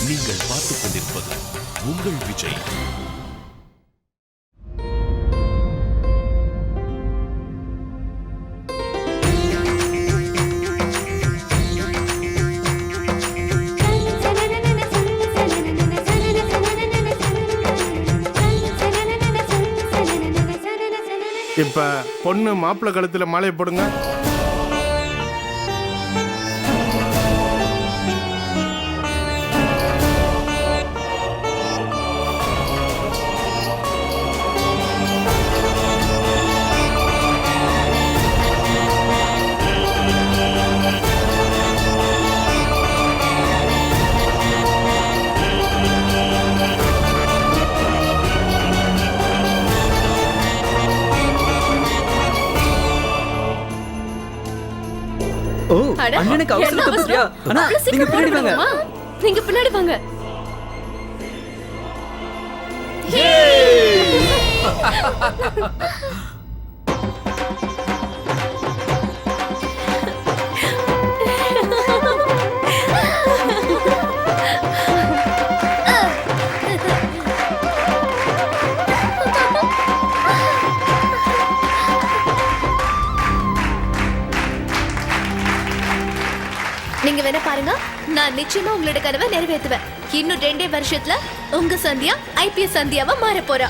நீங்கள் பார்த்துக் கொண்டிருப்பது உங்கள் விஜய். இப்ப பொண்ணு மாப்பிள்ளை கழுத்துல மாலையை போடுங்க. ஓ, அண்ணனுக்கு அவசரத்தை பத்தியா? அண்ணா, நீங்க பின்னாடி வாங்க. நீங்க பின்னாடி வாங்க. நீங்க வேணா பாருங்க, நான் நிச்சயமா உங்களோட கனவை நிறைவேற்றுவேன். இன்னும் 2 வருஷத்துல உங்க சந்தியா IPS சந்தியாவா மாற போறா.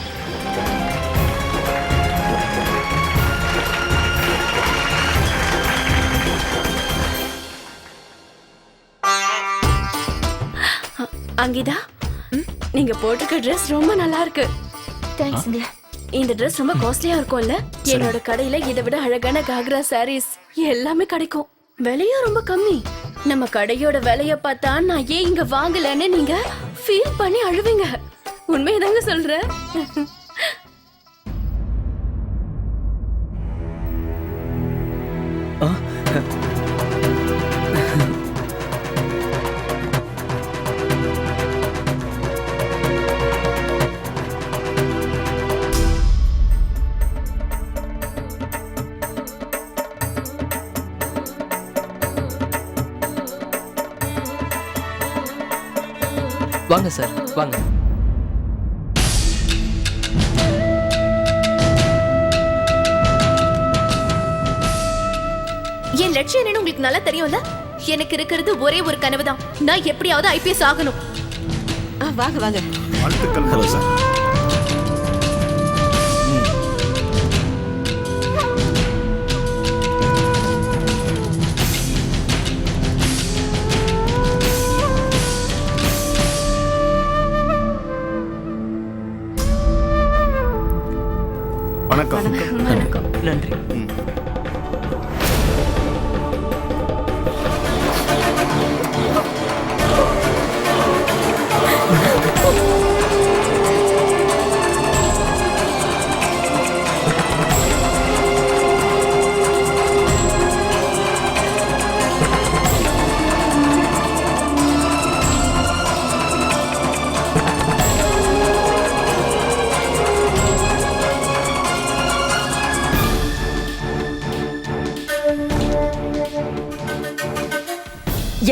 அங்கிதா, நீங்க போட்டுக்க ட்ரெஸ் ரொம்ப நல்லா இருக்கு. தேங்க்ஸ். இந்த ட்ரெஸ் ரொம்ப காஸ்ட்லியா இருக்கும்ல? என்னோட கடையில இதை விட அழகான காக்ரா சாரீஸ் எல்லாமே கிடைக்கும். விலையும் ரொம்ப கம்மி. நம்ம கடையோட விலைய பார்த்தா நான் ஏன் இங்க வாங்கலன்னு நீங்க ஃபீல் பண்ணி அழுவீங்க. உண்மையதாங்க சொல்றேன். வாங்க சார், வாங்க. என் லட்சியம் என்னன்னு உங்களுக்கு நல்லா தெரியும்ல? எனக்கு இருக்கிறது ஒரே ஒரு கனவு தான். நான் எப்படியாவது IPS ஆகணும். வாங்க வாங்க. வாழ்த்துக்கள். Hello sir. வணக்கம். வணக்கம். நன்றி.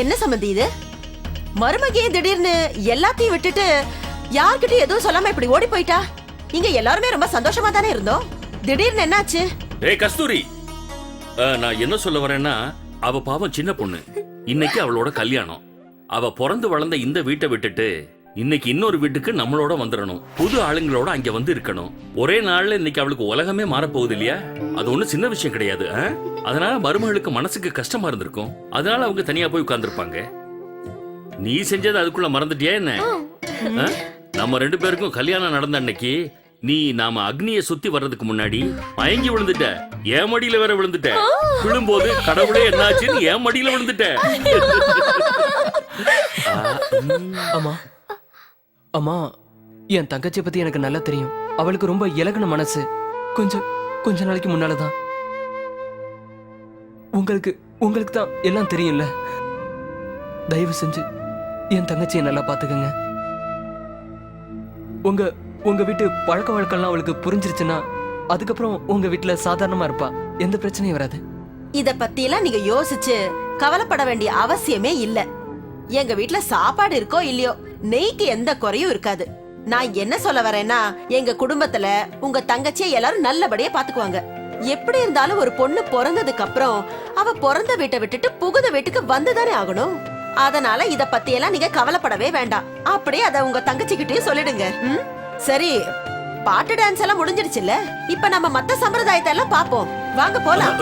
என்ன சம்பந்தி இது? மருமகியே திடீர்னு எல்லாத்தையும் விட்டுட்டு யார்கிட்டயும் எதுவும் சொல்லாம இப்படி ஓடி போயிட்டா? இங்க எல்லாருமே ரொம்ப சந்தோஷமா தானே இருந்தோம். திடீர்னு என்னாச்சு? ஏய் கஸ்தூரி, நான் என்ன சொல்ல வரேன்னா, அவ பாவம் சின்ன பொண்ணு. இன்னைக்கு அவளோட கல்யாணம். அவ பிறந்து வளர்ந்த இந்த வீட்டை விட்டுட்டு இன்னைக்கு இன்னொரு வீட்டுக்கு நம்மளோட வந்துடணும். புது ஆளுங்களோட அங்க வந்து இருக்கணும். ஒரே நாள்ல இன்னைக்கு அவளுக்கு உலகமே மாறப்போகுது இல்லையா? அது ஒண்ணு சின்ன விஷயம் கிடையாது. அதனால மருமகளுக்கு மனசுக்கு கஷ்டமா இருந்திருக்கும். அதனால அவங்க தனியா போய் உட்கார்ந்துருப்பாங்க. நீ செஞ்சது அதுக்குள்ள மறந்துட்டியா என்ன? நம்ம 2 பேருக்கும் கல்யாணம் நடந்த அன்னைக்கு நாம அக்னியை சுத்தி வர்றதுக்கு முன்னாடி மயங்கி விழுந்துட்ட. என் மடியில வேற விழுந்துட்ட. விழும்போது கடவுளே என்னாச்சுன்னு என் மடியில விழுந்துட்ட. அம்மா, அம்மா, என் தங்கச்சியை பத்தி எனக்கு நல்லா தெரியும். அவளுக்கு ரொம்ப இலகுன மனசு. கொஞ்ச நாளைக்கு முன்னாலதான் உங்களுக்கு தான் எல்லாம் தெரியும்ல. தயவு செஞ்சு என் தங்கச்சியை நல்லா பாத்துக்கங்க. உங்க வீட்டு பழக்க வழக்கம்லாம் அவளுக்கு புரிஞ்சிருச்சுன்னா அதுக்கப்புறம் உங்க வீட்டுல சாதாரணமா இருப்பா. எந்த பிரச்சனையும் வராது. இத பத்தி எல்லாம் நீங்க யோசிச்சு கவலைப்பட வேண்டிய அவசியமே இல்ல. எங்க வீட்டுல சாப்பாடு இருக்கோ இல்லையோ, நெய்க்கு எந்த குறையும் இருக்காது. நான் என்ன சொல்ல வரேன்னா, எங்க குடும்பத்துல உங்க தங்கச்சியை எல்லாரும் நல்லபடியா பாத்துக்குவாங்க. எப்படி இருந்தாலும் ஒரு பொண்ணு பிறந்ததுக்கு அப்புறம் அவ பிறந்த வீட்டை விட்டுட்டு புகுந்த வீட்டுக்கு வந்துதானே ஆகணும். அதனால இத பத்தி எல்லாம் நீங்க கவலைப்படவே வேண்டாம். அப்படியே அத உங்க தங்கச்சி கிட்டயும் சொல்லிடுங்க. சரி, பாட்டு டான்ஸ் எல்லாம் முடிஞ்சிடுச்சுல்ல, இப்ப நம்ம மத்த சம்பிரதாயத்தை எல்லாம் பாப்போம். வாங்க போலாம்.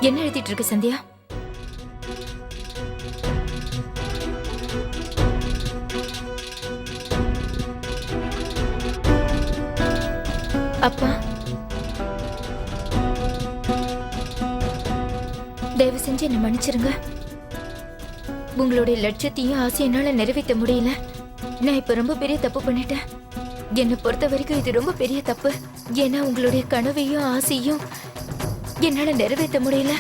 என்ன எழுதிட்டு இருக்க சந்தியா? அப்பா, தயவு செஞ்சு என்ன மன்னிச்சிருங்க. உங்களுடைய லட்சியத்தையும் ஆசையும் என்னால நிறைவேற்ற முடியல. நான் இப்ப ரொம்ப பெரிய தப்பு பண்ணிட்டேன். என்னை பொறுத்த வரைக்கும் இது ரொம்ப பெரிய தப்பு. ஏன்னா உங்களுடைய கனவையும் ஆசையும் என்னால நிறைவேற்ற முடியல.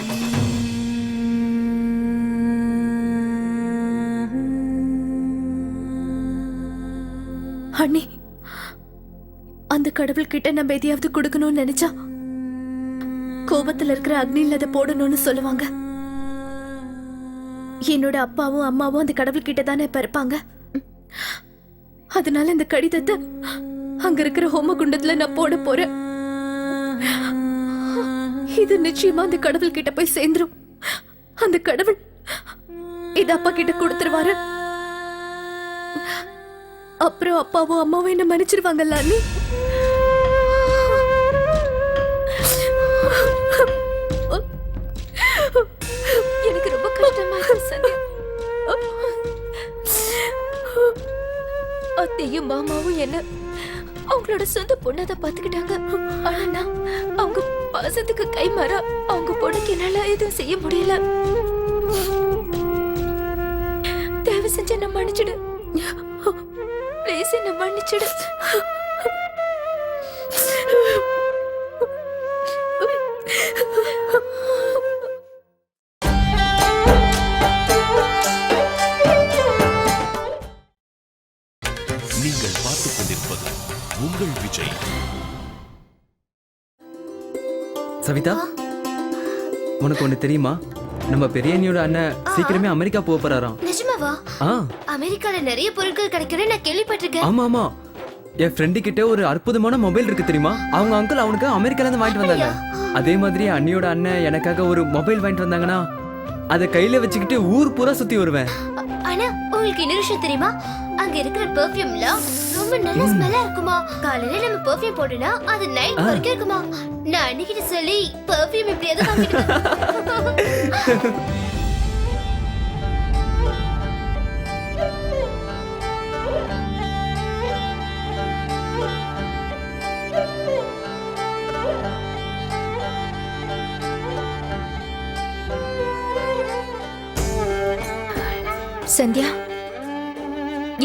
அண்ணி, அந்த கடவுள் கிட்ட நம்ம எதையாவது கொடுக்கணும்னு நினைச்சா கோபத்துல இருக்கிற அக்னியில் அதை போடணும்னு சொல்லுவாங்க. என்னோட அப்பாவும் அம்மாவும் அந்த கடவுள் கிட்ட தானே இப்ப இருப்பாங்க. அதனால இந்த கடிதத்தை அங்க இருக்கிற ஹோம குண்டத்துல நான் போட போறேன். இது நிச்சயமா அந்த கடவுள் கிட்ட போய் சேர்ந்துரும். அந்த கடவுள் இது அப்பா கிட்ட கொடுத்துருவாரு. அப்புறம் அப்பாவும் அம்மாவும் என்ன மன்னிச்சிருவாங்கல்ல அண்ணி? எனக்கு ரொம்ப கஷ்டமா இருக்கு சந்தியா. அத்தையும் மாமாவும் என்ன அவங்களோட சொந்த பொண்ணாத பாத்துக்கிட்டாங்க. ஆனா நான் அவங்க பாசத்துக்கு கை மாறா அவங்க பொண்ணுக்கு என்னால எதுவும் செய்ய முடியல. தயவு செஞ்சு என்ன மன்னிச்சிடு. ப்ளீஸ் என்ன மன்னிச்சிடு. நீங்கள் பார்த்துக் கொண்டிருப்பது உங்கள் விஜய். சவிதா, உனக்கு ஒண்ணு தெரியுமா? நம்ம பெரியண்ணியோட அண்ணன் சீக்கிரமே அமெரிக்கா போக போறாராம். நிஜமாவா? அமெரிக்கால நிறைய பொருட்கள் கிடைக்கிறேன்னு நான் கேள்விப்பட்டிருக்கேன். ஆமா ஆமா, என் ஃப்ரெண்டு கிட்ட ஒரு அற்புதமான மொபைல் இருக்கு தெரியுமா? அவங்க அங்கிள் அவனுக்கு அமெரிக்கால இருந்து வாங்கிட்டு வந்தாங்க. அதே மாதிரி அண்ணியோட அண்ணன் எனக்காக ஒரு மொபைல் வாங்கிட்டு வந்தாங்கன்னா அதை கையில வச்சுக்கிட்டு ஊர் பூரா சுத்தி வருவேன். ஆனா உங்களுக்கு இன்னொரு விஷயம் தெரியுமா? அங்க இருக்கிற பெர்ஃப்யூம்ல ரொம்ப நல்ல ஸ்மெல்லா இருக்குமா. காலையில நம்ம பெர்ஃப்யூம் போடுனா அது நைட் வரைக்கும் இருக்குமா. நான் அன்னைக்கிட்ட சொல்லி பெர்ஃப்யூம் எப்படியாவது வாங்கிட்டு. சந்தியா,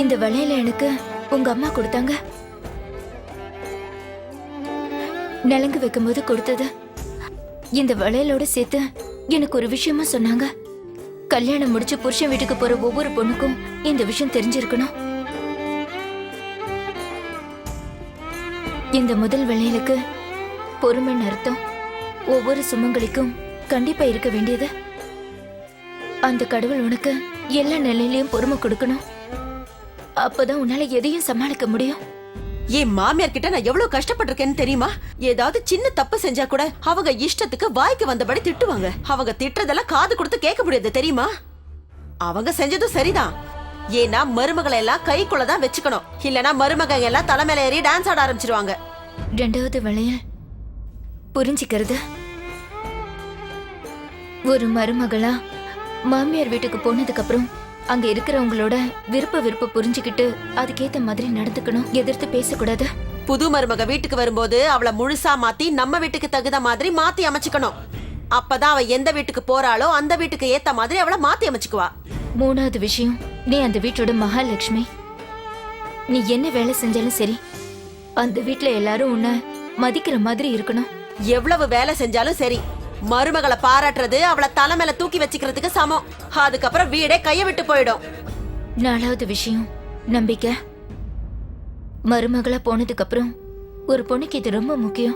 இந்த வளையல எனக்கு உங்க அம்மா கொடுத்தாங்க. நலங்கு வைக்கும்போது கொடுத்தது. இந்த வளையலோட சேர்த்து எனக்கு ஒரு விஷயமா சொன்னாங்க. கல்யாணம் முடிச்சு புருஷன் வீட்டுக்கு போற ஒவ்வொரு பொண்ணுக்கும் இந்த விஷயம் தெரிஞ்சிருக்கணும். இந்த முதல் வளையலுக்கு பொறுமைன்னு அர்த்தம். ஒவ்வொரு சுமங்கலிக்கும் கண்டிப்பா இருக்க வேண்டியது. அந்த கடவுள் உனக்கு எல்லா நிலையிலயும் பொறுமை கொடுக்கணும். அப்பதான் உன்னால எதையும் சமாளிக்க முடியும். என் மாமியார் கிட்ட நான் எவ்வளவு கஷ்டப்பட்டிருக்கேன்னு தெரியுமா? ஏதாவது சின்ன தப்பு செஞ்சா கூட அவங்க இஷ்டத்துக்கு வாய்க்கு வந்தபடி திட்டுவாங்க. அவங்க திட்டுறதெல்லாம் காது கொடுத்து கேட்க முடியாது தெரியுமா? அவங்க செஞ்சதும் சரிதான். ஏன்னா மருமகளை எல்லாம் கைக்குள்ளதான் வச்சுக்கணும். இல்லனா மருமக எல்லாம் தலைமையில ஏறி டான்ஸ் ஆட ஆரம்பிச்சிருவாங்க. ரெண்டாவது வளையல் புரிஞ்சுக்கிறது. ஒரு மருமகளா மாமியார் வீட்டுக்கு போனதுக்கு அப்புறம் அங்க இருக்கிறவங்களோட விருப்ப புரிஞ்சுக்கிட்டு அதுக்கேத்த மாதிரி நடந்துக்கணும். எதிர்த்து பேசக்கூடாது. புது மருமக வீட்டுக்கு வரும்போது அவளை முழுசா மாத்தி நம்ம வீட்டுக்கு தகுந்த மாதிரி மாத்தி அமைச்சுக்கணும். அப்பதான் அவ எந்த வீட்டுக்கு போறாளோ அந்த வீட்டுக்கு ஏத்த மாதிரி அவளை மாத்தி அமைச்சுக்குவா. மூணாவது விஷயம், நீ அந்த வீட்டோட மகாலட்சுமி. நீ என்ன வேலை செஞ்சாலும் சரி, அந்த வீட்டுல எல்லாரும் உன்னை மதிக்கிற மாதிரி இருக்கணும். எவ்வளவு வேலை செஞ்சாலும் சரி, மருமகளை பாராட்டுறது அவளை தலை மேல தூக்கி வச்சுக்கிறதுக்கு சமம். அதுக்கப்புறம் வீடே கைய விட்டு போயிடும். நாலாவது விஷயம், நம்பிக்கை. மருமகளா போனதுக்கு அப்புறம் ஒரு பொண்ணுக்கு இது ரொம்ப முக்கியம்.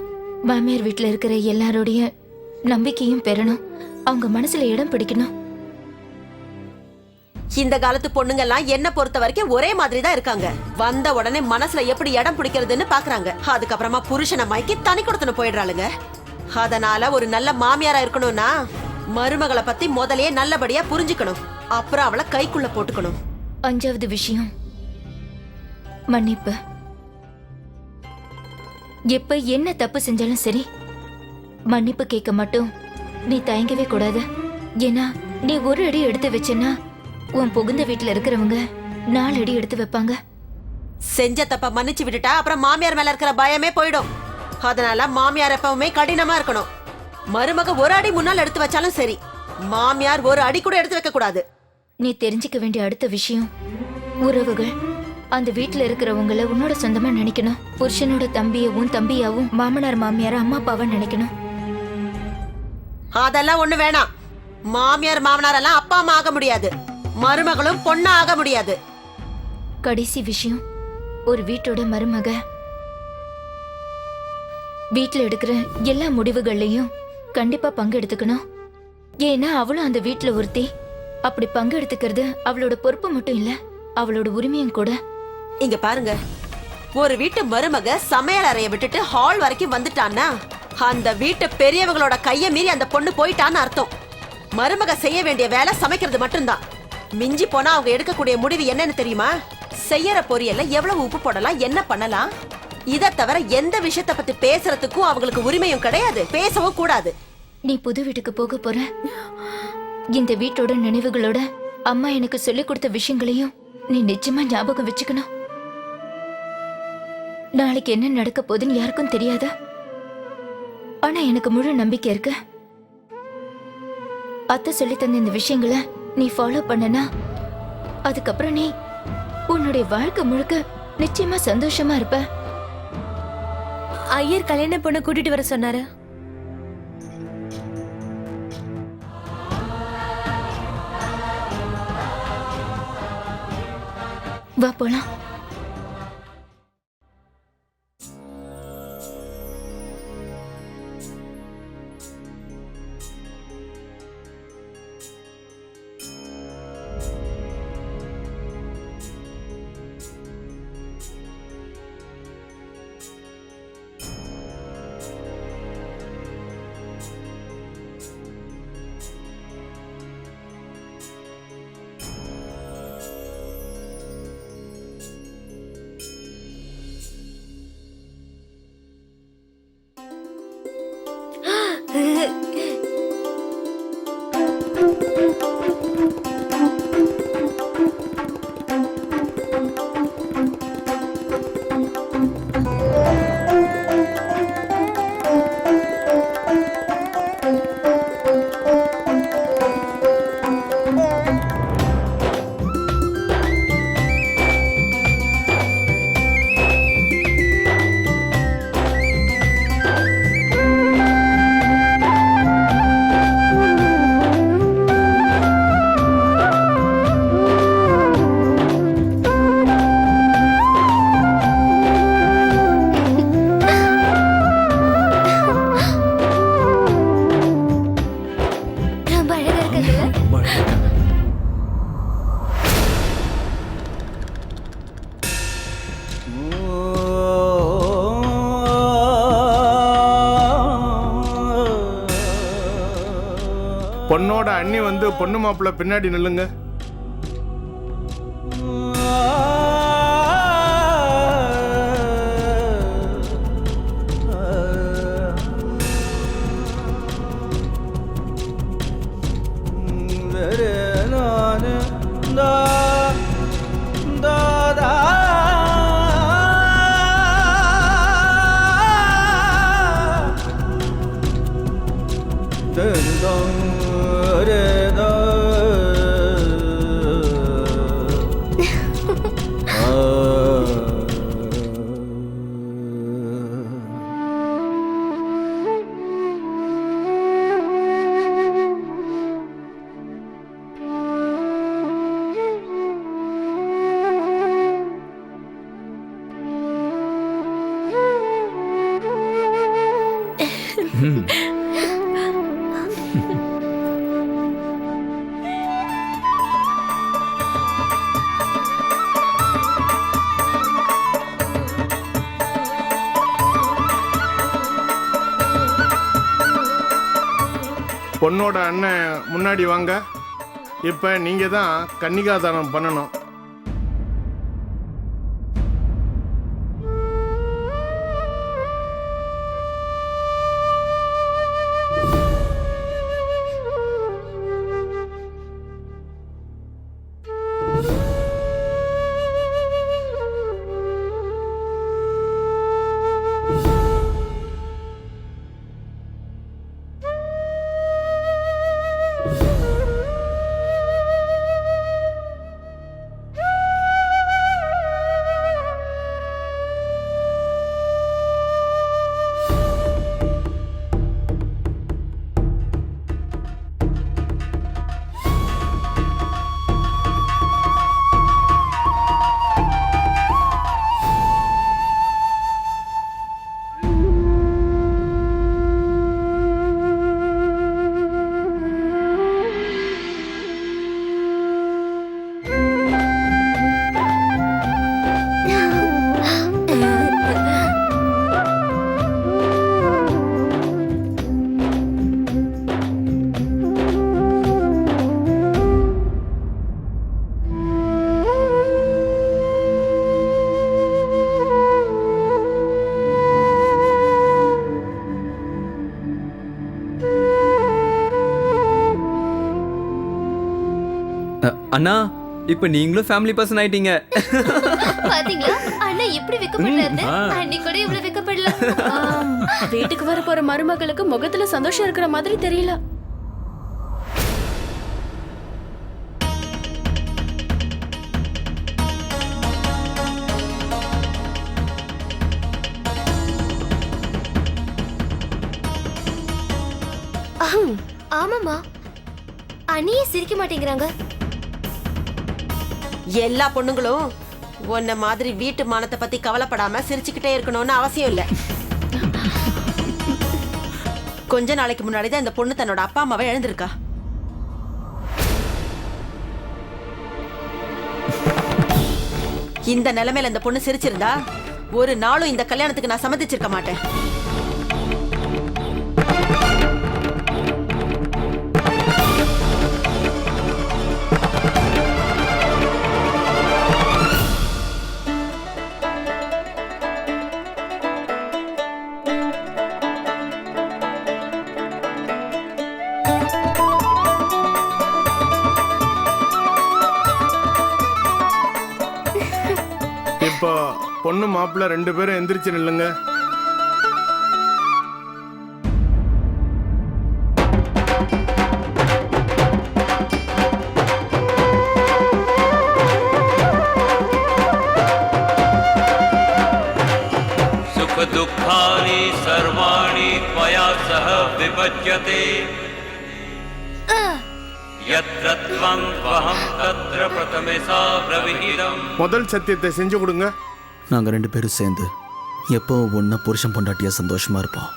மாமியார் வீட்டுல இருக்கிற எல்லாரோடைய நம்பிக்கையும் பெறணும், அவங்க மனசுல இடம் பிடிக்கணும். இந்த காலத்து பொண்ணுங்க எல்லாம் என்ன பொறுத்த வரைக்கும் ஒரே மாதிரி தான் இருக்காங்க. வந்த உடனே மனசுல எப்படி இடம் பிடிக்கிறதுன்னு பாக்குறாங்க. அதுக்கப்புறமா புருஷனை மயக்கி தனி கொடுத்துன்னு போயிடுறாளுங்க. அதனால ஒரு நல்ல மாமியாரா இருக்கணும்னா மருமகளை பத்தி முதலையே நல்லபடியா புரிஞ்சுக்கணும். அப்புறம் அவளை கைக்குள்ள போட்டுக்கணும். 5வது விஷயம் மன்னிப்பு. எப்ப என்ன தப்பு செஞ்சாலும் சரி, மன்னிப்பு கேட்க மட்டும் நீ தயங்கவே கூடாது. ஏன்னா நீ ஒரு அடி எடுத்து வச்சேன்னா உன் புகுந்த வீட்டுல இருக்கிறவங்க 4 அடி எடுத்து வைப்பாங்க. செஞ்ச தப்ப மன்னிச்சு விட்டுட்டா அப்புறம் மாமியார் மேல இருக்கிற பயமே போயிடும். அதனால மாமியார் எப்பவுமே கடினமா இருக்கணும். மருமக ஒரு அடி முன்னால் எடுத்து வச்சாலும் சரி, மாமியார் ஒரு அடி கூட எடுத்து வைக்க கூடாது. நீ தெரிஞ்சுக்க வேண்டிய அடுத்த விஷயம் உறவுகள். அந்த வீட்டுல இருக்கிறவங்கள உன்னோட சொந்தமா நினைக்கணும். புருஷனோட தம்பியவும் தம்பியாவும் மாமனார் மாமியார அம்மா அப்பாவா நினைக்கணும். அதெல்லாம் ஒண்ணு வேணாம். மாமியார் மாமனார் எல்லாம் அப்பா அம்மா ஆக முடியாது, மருமகளும் பொண்ணா ஆக முடியாது. கடைசி விஷயம், ஒரு வீட்டோட மருமக வீட்டுல எடுக்கிற எல்லா முடிவுகள்லயும் கண்டிப்பா பங்கு எடுத்துக்கணும். ஏன்னா அவளும் அந்த வீட்டுல ஒருத்தி. அப்படி பங்கு எடுத்துக்கிறது அவளோட பொறுப்பு மட்டும் இல்ல, அவளோட உரிமையும் கூட. இங்க பாருங்க, ஒரு வீட்டு மருமக சமையல் அறைய விட்டுட்டு ஹால் வரைக்கும் வந்துட்டான்னா அந்த வீட்டு பெரியவங்களோட கைய மீறி அந்த பொண்ணு போயிட்டான்னு அர்த்தம். மருமக செய்ய வேண்டிய வேலை சமைக்கிறது மட்டும்தான். மிஞ்சி போனா அவங்க எடுக்கக்கூடிய முடிவு என்னன்னு தெரியுமா? செய்யற பொரியல்ல எவ்வளவு உப்பு போடலாம், என்ன பண்ணலாம், இதை தவிர எந்த விஷயத்தை பத்தி பேசுறதுக்கும் அவங்களுக்கு உரிமையும் கிடையாது, பேசவும் கூடாது. நீ புது வீட்டுக்கு போக போற. இந்த வீட்டோட நினைவுகளோட அம்மா எனக்கு சொல்லிக் கொடுத்த விஷயங்களையும் நீ நிச்சயமா ஞாபகம் வச்சுக்கணும். நாளைக்கு என்ன நடக்க போகுதுன்னு யாருக்கும் தெரியாதா? ஆனா எனக்கு முழு நம்பிக்கை இருக்கு. அத்தை சொல்லி தந்த இந்த விஷயங்களை நீ ஃபாலோ பண்ணனா அதுக்கப்புறம் நீ உன்னுடைய வாழ்க்கை முழுக்க நிச்சயமா சந்தோஷமா இருப்ப. ஐயர் கல்யாண பொண்ணை கூட்டிட்டு வர சொன்னாரு. வா போலாம். பொண்ணோட அண்ணி வந்து பொண்ணு மாப்பிள்ள பின்னாடி நில்லுங்க. பொண்ணோட அண்ணன் முன்னாடி வாங்க. இப்போ நீங்கள் தான் கன்னிகாதானம் பண்ணணும். அண்ணா இப்ப நீங்களும் ஃபேமிலி பர்சன் ஆயிட்டீங்க. பாத்தீங்களா அண்ணா எப்படி வெக்கப்படுறாரு? அண்ணி கூட இவ்வளவு வெக்கப்படல. வீட்டுக்கு வர போற மருமகளுக்கு முகத்துல சந்தோஷம் இருக்கிற மாதிரி தெரியல. ஆமாமா அண்ணியே சிரிக்க மாட்டேங்கிறாங்க. எல்லா பொண்ணுங்களும் உன்ன மாதிரி வீட்டு மானத்தை பத்தி கவலைப்படாம சிரிச்சுக்கிட்டே இருக்கணும்னு அவசியம் இல்ல. கொஞ்ச நாளைக்கு முன்னாடி தான் இந்த பொண்ணு தன்னோட அப்பா அம்மாவை இழந்திருக்கா. இந்த நிலைமையில இந்த பொண்ணு சிரிச்சிருந்தா ஒரு நாளும் இந்த கல்யாணத்துக்கு நான் சம்மதிச்சிருக்க மாட்டேன். இப்போ பொண்ணு மாப்பிள்ளை 2 பேரும் எந்திரிச்சு நில்லுங்க. सुख दुःखानि सर्वाणि त्वया सह विभज्यते यत्र त्वं त्वहं तत्र प्रथमेसा ब्रवीदम्. முதல் சத்தியத்தை செஞ்சு கொடுங்க. நாங்கள் 2 பேரும் சேர்ந்து எப்போவும் ஒன்றா புருஷன் பொண்டாட்டியாக சந்தோஷமாக இருப்போம்.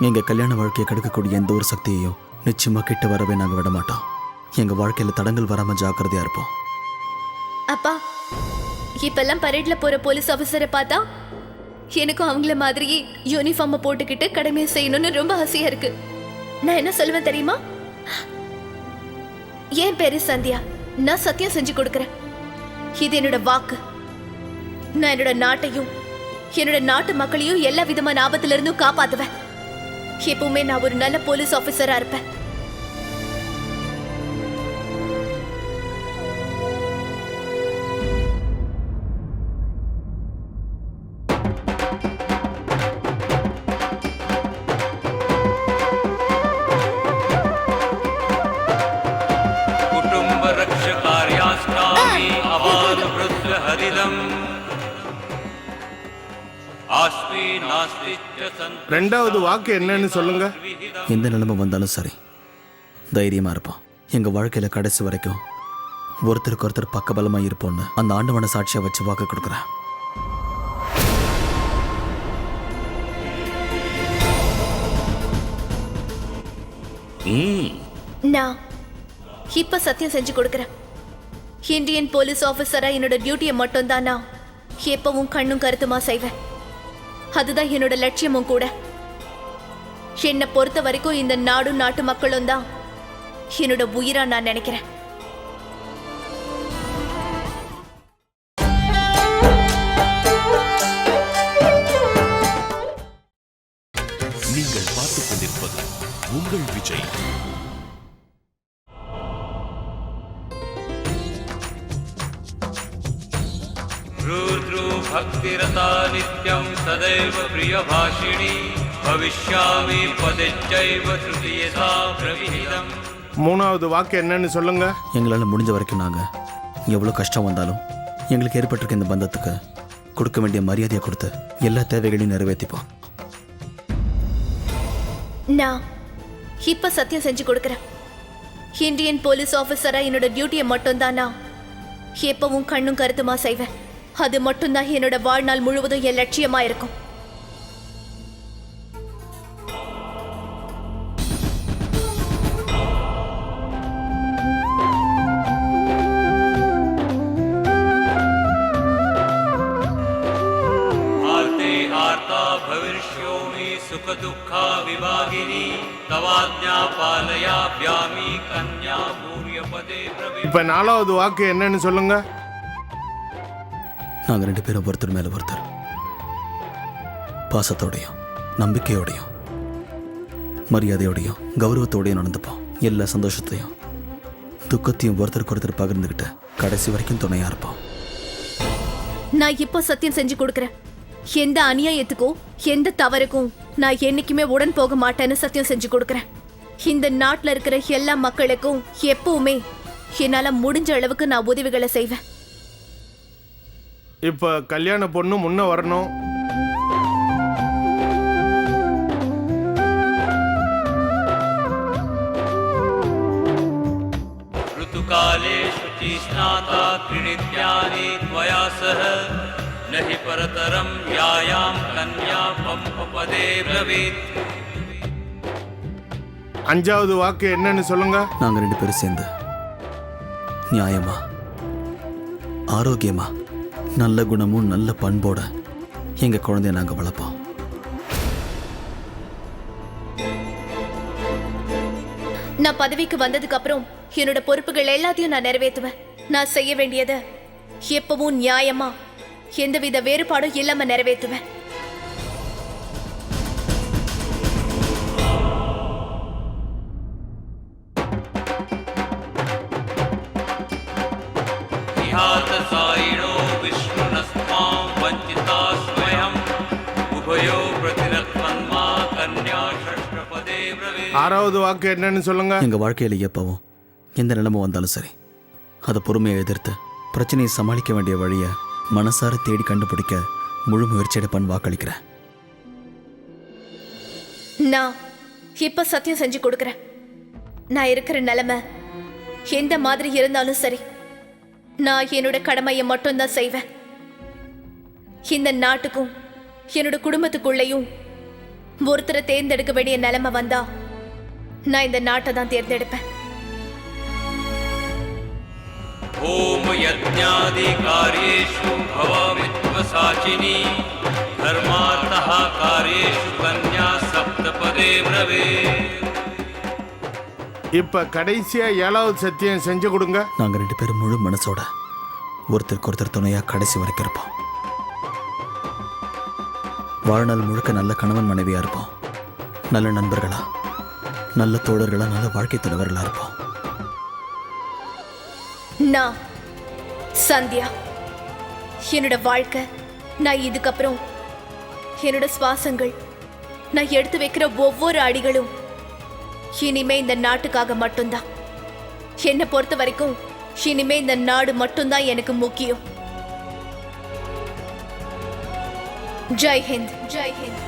எங்கள் கல்யாண வாழ்க்கையை கெடுக்கக்கூடிய எந்த ஒரு சக்தியையும் நிச்சயமாக கிட்ட வரவே நாங்கள் விட மாட்டோம். எங்கள் வாழ்க்கையில் தடங்கள் வராமல் ஜாக்கிரதையாக இருப்போம். அப்பா, இப்பெல்லாம் பரேட்ல போற போலீஸ் ஆபீசரை பார்த்தா எனக்கும் அவங்கள மாதிரியே யூனிஃபார்மை போட்டுக்கிட்டு கடமையை செய்யணும்னு ரொம்ப ஆசையா இருக்கு. நான் என்ன சொல்லுவேன் தெரியுமா? என் பேரு சந்தியா, நான் சத்தியம் செஞ்சு கொடுக்கறேன். இது என்னோட வாக்கு. நான் என்னோட நாட்டையும் என்னோட நாட்டு மக்களையும் எல்லா விதமான ஆபத்துல இருந்தும் காப்பாத்துவேன். எப்பவுமே நான் ஒரு நல்ல போலீஸ் ஆபீசரா இருப்பேன். कुटुम्ब रक्षकार्यास्तामि अवानुवृद्ध हरिदम् आस्मि नास्ति च सन्तु. ரெண்டாவது வாக்கு என்னன்னு சொல்லுங்க. எந்த நிலைமை வந்தாலும் சரி தைரியமாக இருப்போம். எங்கள் வாழ்க்கையில் கடைசி வரைக்கும் ஒருத்தருக்கு ஒருத்தர் பக்கபலமாக இருப்போம்னு அந்த ஆண்டவனை சாட்சியாக வச்சு வாக்கு கொடுக்குறேன். ம் நான் இப்ப சத்தியம் செஞ்சு கொடுக்கறேன். இந்தியன் போலீஸ் ஆபீசரா என்னோட டியூட்டியை மட்டும் தான் நான் எப்பவும் கண்ணும் கருத்துமா செய்வேன். அதுதான் என்னோட லட்சியமும் கூட. என்னை பொறுத்த வரைக்கும் இந்த நாடும் நாட்டு மக்களும் தான் என்னோட உயிரா நான் நினைக்கிறேன். நீங்கள் பார்த்துக் கொண்டிருப்பது உங்கள் விஜய். रुद्रो भक्तिरता नित्यं सदैव प्रियभाषिणी भविष्यामि पदेच्चैव तृतीयसा प्रविहितम्. மூணாவது வாக்கு என்னன்னு சொல்லுங்க. எங்களால் முடிஞ்ச வரைக்கும் நாங்கள் எவ்வளோ கஷ்டம் வந்தாலும் எங்களுக்கு ஏற்பட்டிருக்க இந்த பந்தத்துக்கு கொடுக்க வேண்டிய மரியாதையை கொடுத்து எல்லா தேவைகளையும் நிறைவேற்றிப்போம். நான் இப்ப சத்தியம் செஞ்சு கொடுக்கறேன். இந்தியன் போலீஸ் ஆபீசரா என்னோட டியூட்டியை மட்டும் தான் நான் எப்பவும் கண்ணும் கருத்துமா செய்வேன். அது மட்டும்தான் என்னோட வாழ்நாள் முழுவதும் என் லட்சியமா இருக்கும். आर्ते आर्ता भविष्योमि सुख दुःखा विभागिनी तवाज्ञा पालयाभ्यामि कन्या भूर्यपदे प्रवि. இப்ப நாலாவது வாக்கு என்னன்னு சொல்லுங்க. நாங்கள் 2 பேரும் ஒருத்தர் மேலே ஒருத்தர் பாசத்தோடையும் நம்பிக்கையோடையும் மரியாதையோடையும் கௌரவத்தோடையும் நடந்துப்போம். எல்லா சந்தோஷத்தையும் துக்கத்தையும் ஒருத்தருக்கு ஒருத்தர் பகிர்ந்துக்கிட்டு கடைசி வரைக்கும் துணையா இருப்போம். நான் இப்ப சத்தியம் செஞ்சு கொடுக்கறேன். எந்த அநியாயத்துக்கும் எந்த தவறுக்கும் நான் என்னைக்குமே உடன் போக மாட்டேன்னு சத்தியம் செஞ்சு கொடுக்கறேன். இந்த நாட்டுல இருக்கிற எல்லா மக்களுக்கும் எப்பவுமே என்னால முடிஞ்ச அளவுக்கு நான் உதவிகளை செய்வேன். இப்ப கல்யாண பொண்ணு முன்ன வரணும். ऋतुकाले शुचि स्नाता त्रिनित्यानि त्वया सह नहि परतरं यायां कन्या पंपपदे ब्रवीत्. அஞ்சாவது வாக்கு என்னன்னு சொல்லுங்க. நாங்கள் 2 பேரும் சேர்ந்து நியாயமா ஆரோக்கியமா நல்ல குணமும் நல்ல பண்போட எங்க குழந்தைய நாங்கள் வளர்ப்போம். நான் பதவிக்கு வந்ததுக்கு அப்புறம் என்னோட பொறுப்புகள் எல்லாத்தையும் நான் நிறைவேற்றுவேன். நான் செய்ய வேண்டியதை எப்பவும் நியாயமா எந்தவித வேறுபாடும் இல்லாம நிறைவேற்றுவேன். साइणो विष्णुनस्मां वञ्चिता स्वयं उभयो प्रतिरत्मन्मा कन्या षष्ठपदे ब्रवीत्. ஆறாவது வாக்கு என்னன்னு சொல்லுங்க. எங்க வாழ்க்கையில எப்பவும் எந்த நிலைமை வந்தாலும் சரி அதை பொறுமையை எதிர்த்து பிரச்சனையை சமாளிக்க வேண்டிய வழியை மனசார தேடி கண்டுபிடிக்க முழு முயற்சி எடுப்பேன் வாக்களிக்கிறேன். நான் இப்ப சத்தியம் செஞ்சு கொடுக்கறேன். நான் இருக்கிற நிலைமை எந்த மாதிரி இருந்தாலும் சரி நான் என்னோட கடமையை மட்டும்தான் செய்வேன். இந்த நாட்டுக்கும் என்னோட குடும்பத்துக்குள்ளேயும் ஒருத்தரை தேர்ந்தெடுக்க வேண்டிய நிலைமை வந்தா நான் இந்த நாட்டை தான் தேர்ந்தெடுப்பேன். ओम यज्ञादि कार्येषु भवामित्वसाचिनी धर्मार्थः कार्येषु कन्या सप्तपदे ब्रवीत्. இப்ப கடைசியா ஏழாவது சத்தியம் செஞ்சு கொடுங்க. நாங்கள் 2 பேரும் முழு மனசோட ஒருத்தருக்கு ஒருத்தர் துணையா கடைசி வரைக்கும் இருப்போம். வாழ்நாள் முழுக்க நல்ல கணவன் மனைவியா இருப்போம். நல்ல நண்பர்களா நல்ல தோழர்களா நல்ல வாழ்க்கை தலைவர்களா இருப்போம். நான் சந்தியா என்னோட வாழ்க்கை நான் இதுக்கப்புறம் என்னோட சுவாசங்கள் நான் எடுத்து வைக்கிற ஒவ்வொரு அடிகளும் இனிமே இந்த நாட்டுக்காக மட்டும்தான். என்னை பொறுத்த வரைக்கும் இனிமே இந்த நாடு மட்டும்தான் எனக்கு முக்கியம். ஜெய் ஹிந்த். ஜெய் ஹிந்த்.